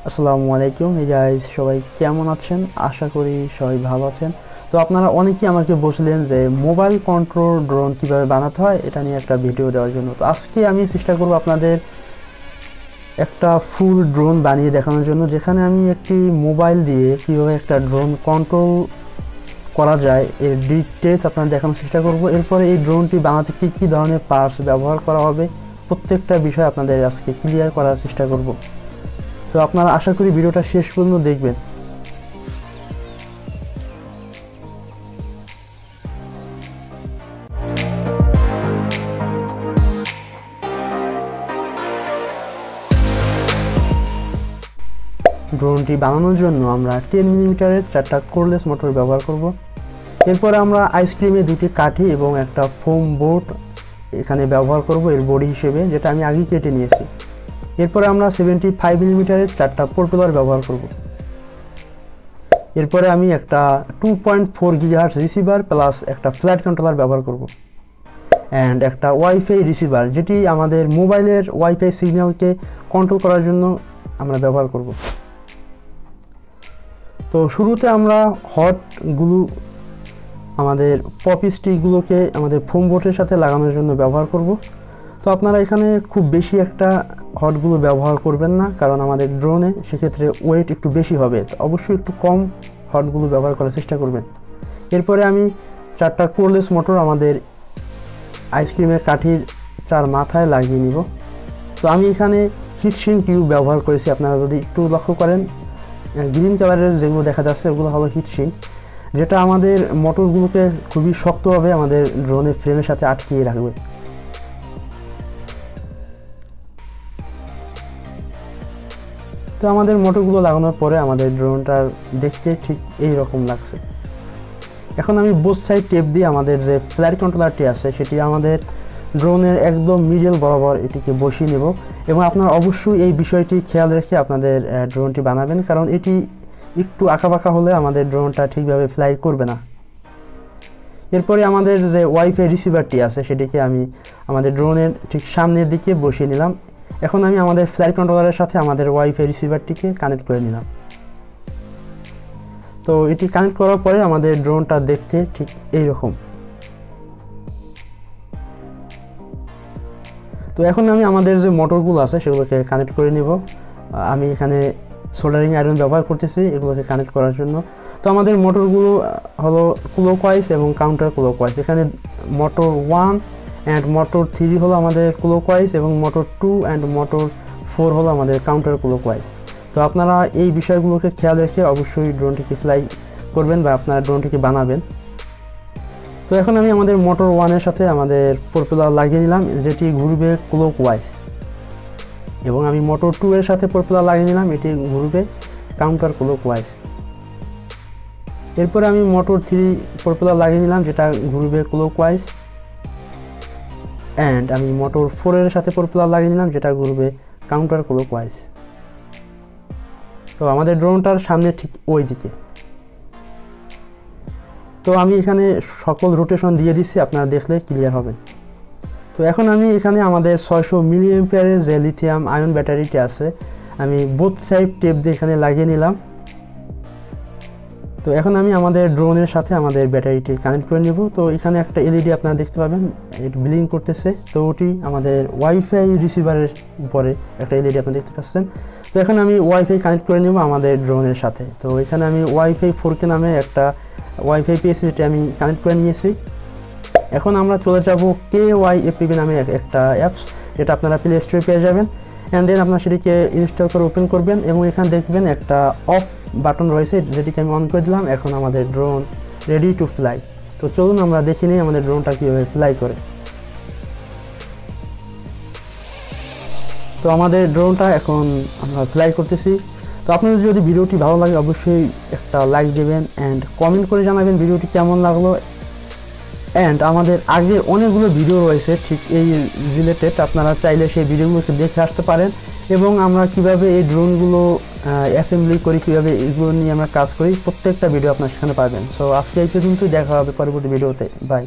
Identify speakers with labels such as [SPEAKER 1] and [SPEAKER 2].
[SPEAKER 1] আসসালামু আলাইকুম গাইস, সবাই কেমন আছেন? আশা করি সবাই ভালো আছেন। তো আপনারা অনেকেই আমাকে বলছিলেন যে মোবাইল কন্ট্রোল ড্রোন কিভাবে বানাতে হয় এটা নিয়ে একটা ভিডিও দেওয়ার জন্য। তো আজকে আমি চেষ্টা করব আপনাদের একটা ফুল ড্রোন বানিয়ে দেখানোর জন্য, যেখানে আমি একটি মোবাইল দিয়ে কিভাবে একটা ড্রোন কন্ট্রোল করা যায় এর ডিটেলস আপনাদের দেখানোর চেষ্টা করব। এরপরে এই ড্রোনটি বানাতে কী কী ধরনের পার্টস ব্যবহার করা হবে প্রত্যেকটা বিষয় আপনাদের আজকে ক্লিয়ার করার চেষ্টা করব। তো আপনারা আশা করি ভিডিওটা শেষ পর্যন্ত দেখবেন। ড্রোনটি বানানোর জন্য আমরা 10 মিলিমিটারের 4টা কোরলেস মোটর ব্যবহার করব। এরপরে আমরা আইসক্রিমের 2টি কাঠি এবং একটা ফোম বোর্ড এখানে ব্যবহার করব এর বডি হিসেবে, যেটা আমি আগেই কেটে নিয়েছি। এরপরে আমরা 75 মিলিমিটারের 4টা প্রপেলার ব্যবহার করব। এরপরে আমি একটা 2.4 গিগাহার্টজ রিসিভার প্লাস একটা ফ্ল্যাট কন্ট্রোলার ব্যবহার করব অ্যান্ড একটা ওয়াইফাই রিসিভার, যেটি আমাদের মোবাইলের ওয়াইফাই সিগন্যালকে কন্ট্রোল করার জন্য আমরা ব্যবহার করব। তো শুরুতে আমরা হটগুলো আমাদের পপি স্টিকগুলোকে আমাদের ফোম বোর্ডের সাথে লাগানোর জন্য ব্যবহার করব। তো আপনারা এখানে খুব বেশি একটা হটগুলো ব্যবহার করবেন না, কারণ আমাদের ড্রোনে সেক্ষেত্রে ওয়েট একটু বেশি হবে। তো অবশ্যই একটু কম হটগুলো ব্যবহার করার চেষ্টা করবেন। এরপরে আমি 4টা কোরলেস মোটর আমাদের আইসক্রিমের কাঠির 4 মাথায় লাগিয়ে নিব। তো আমি এখানে হিটশিং টিউব ব্যবহার করেছি। আপনারা যদি একটু লক্ষ্য করেন, গ্রিন কালারের যেগুলো দেখা যাচ্ছে ওগুলো হলো হিটশিং, যেটা আমাদের মোটরগুলোকে খুবই শক্তভাবে আমাদের ড্রোনের ফ্রেমের সাথে আটকিয়ে রাখবে। তো আমাদের মোটরগুলো লাগানোর পরে আমাদের ড্রোনটার দেখতে ঠিক এই রকম লাগছে। এখন আমি বোথ সাইড টেপ দিয়ে আমাদের যে ফ্ল্যাট কন্ট্রোলারটি আছে সেটি আমাদের ড্রোনের একদম মিডল বরাবর এটিকে বসিয়ে নেব। এবং আপনারা অবশ্যই এই বিষয়টি খেয়াল রেখে আপনাদের ড্রোনটি বানাবেন, কারণ এটি একটু আঁকাবাঁকা হলে আমাদের ড্রোনটা ঠিকভাবে ফ্লাই করবে না। এরপরে আমাদের যে ওয়াইফাই রিসিভারটি আছে সেটিকে আমি আমাদের ড্রোনের ঠিক সামনের দিকে বসিয়ে নিলাম। এখন আমি আমাদের ফ্লাইট কন্ট্রোলারের সাথে আমাদের ওয়াইফাই রিসিভারটিকে কানেক্ট করে নিলাম। তো এটি কানেক্ট করার পরে আমাদের ড্রোনটা দেখতে ঠিক এইরকম। তো এখন আমি আমাদের যে মোটরগুলো আছে সেগুলোকে কানেক্ট করে নিব। আমি এখানে সোল্ডারিং আয়রন ব্যবহার করতেছি এগুলোকে কানেক্ট করার জন্য। তো আমাদের মোটরগুলো হলো ক্লকওয়াইজ এবং কাউন্টার ক্লকওয়াইজ। এখানে মোটর 1 অ্যান্ড মোটর 3 হলো আমাদের ক্লকওয়াইজ এবং মোটর 2 অ্যান্ড মোটর 4 হলো আমাদের কাউন্টার ক্লকওয়াইজ। তো আপনারা এই বিষয়গুলোকে খেয়াল রেখে অবশ্যই ড্রোনটিকে ফ্লাই করবেন বা আপনারা ড্রোনটিকে বানাবেন। তো এখন আমি আমাদের মোটর 1-এর সাথে আমাদের প্রপেলার লাগিয়ে নিলাম, যেটি ঘুরবে ক্লকওয়াইজ, এবং আমি মোটর 2-এর সাথে প্রপেলার লাগিয়ে নিলাম, এটি ঘুরবে কাউন্টার ক্লকওয়াইজ। এরপরে আমি মোটর 3 প্রপেলার লাগিয়ে নিলাম, যেটা ঘুরবে ক্লকওয়াইজ, অ্যান্ড আমি মোটর 4-এর সাথে প্রপেলার লাগিয়ে নিলাম, যেটা ঘুরবে কাউন্টার ক্লকওয়াইজ। তো আমাদের ড্রোনটার সামনে ঠিক ওই দিকে। তো আমি এখানে সকল রোটেশন দিয়ে দিচ্ছি, আপনারা দেখলে ক্লিয়ার হবে। তো এখন আমি এখানে আমাদের 600 মিলিঅ্যাম্পিয়ারের যে লিথিয়াম আয়ন ব্যাটারিটি আছে আমি বোথ সাইড টেপ দিয়ে এখানে লাগিয়ে নিলাম। তো এখন আমি আমাদের ড্রোনের সাথে আমাদের ব্যাটারিটি কানেক্ট করে নেব। তো এখানে একটা এলইডি আপনারা দেখতে পাবেন, এটি ব্লিং করতেছে। তো ওটি আমাদের ওয়াইফাই রিসিভারের উপরে একটা এলইডি আপনারা দেখতে পাচ্ছেন। তো এখন আমি ওয়াইফাই কানেক্ট করে নেব আমাদের ড্রোনের সাথে। তো এখানে আমি ওয়াইফাই 4K নামে একটা ওয়াইফাই পেয়েছি, যেটি আমি কানেক্ট করে নিয়েছি। এখন আমরা চলে যাব KYFPB নামে একটা অ্যাপস, যেটা আপনারা প্লে স্টোরে পেয়ে যাবেন। অ্যান্ড দেন আপনারা সেটিকে ইনস্টল করে ওপেন করবেন এবং এখানে দেখবেন একটা অফ বাটন রয়েছে, যেটিকে আমি অন করে দিলাম। এখন আমাদের ড্রোন রেডি টু ফ্লাই। তো চলুন আমরা দেখে নিই আমাদের ড্রোনটা কীভাবে ফ্লাই করে। তো আমাদের ড্রোনটা এখন আমরা ফ্লাই করতেছি। তো আপনাদের যদি ভিডিওটি ভালো লাগে অবশ্যই একটা লাইক দেবেন অ্যান্ড কমেন্ট করে জানাবেন ভিডিওটি কেমন লাগলো। অ্যান্ড আমাদের আগের অনেকগুলো ভিডিও রয়েছে ঠিক এই রিলেটেড, আপনারা চাইলে সেই ভিডিওগুলোকে দেখে আসতে পারেন এবং আমরা কিভাবে এই ড্রোনগুলো অ্যাসেম্বলি করি, কীভাবে এগুলো নিয়ে আমরা কাজ করি, প্রত্যেকটা ভিডিও আপনারা সেখানে পাবেন। সো আজকে এই পর্যন্তই, দেখা হবে পরবর্তী ভিডিওতে। বাই।